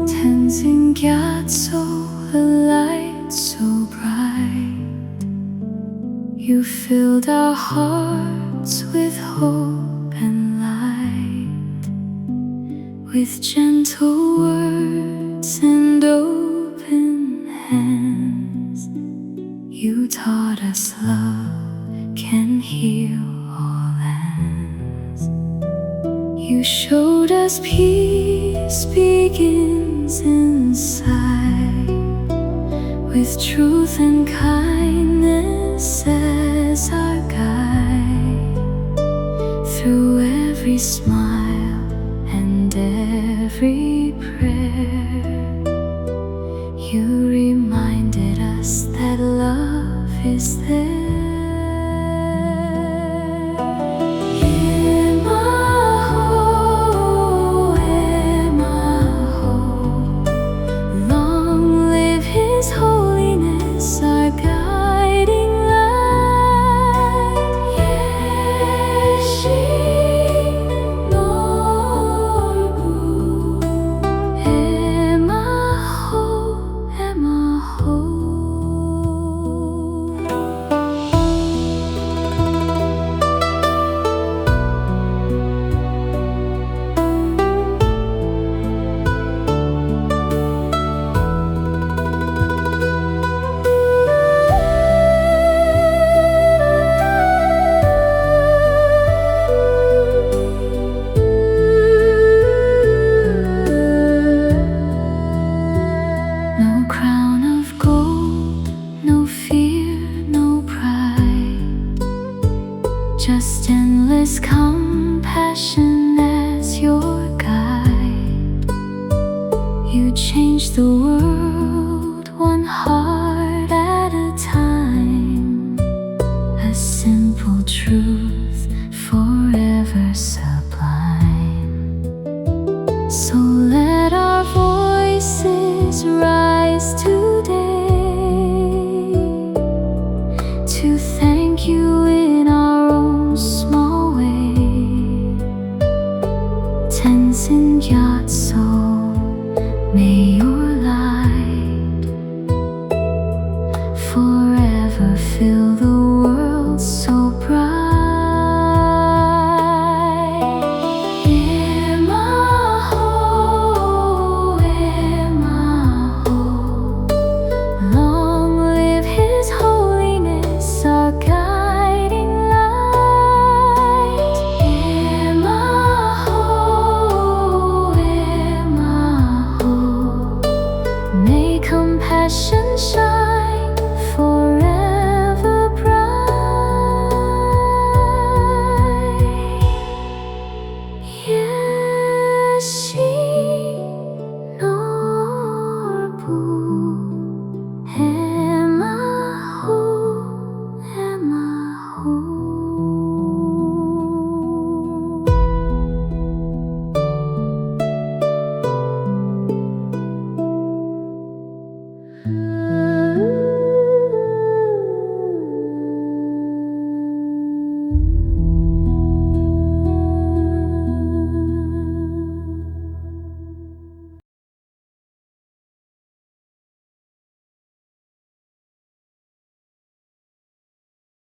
Tenzin Gyatso, a light so bright, you filled our hearts with hope and light. With gentle words and open hands, you taught us love can heal all lands. You showed us peace begins inside, with truth and kindness as our guide. Through every smile and every prayer, you reminded us that love is there. His Holiness, our guiding light. Yeshi Norbu, Ema Ho, Ema Ho. No crown of gold, no fear, no pride, just endless compassion as your guide. You changed the world one heart at a time, a simple truth forever sublime. So let our voices rise today to thank you in our own small way. Tenzin Gyatso, may your light forever fill the world so bright. Compassion shine.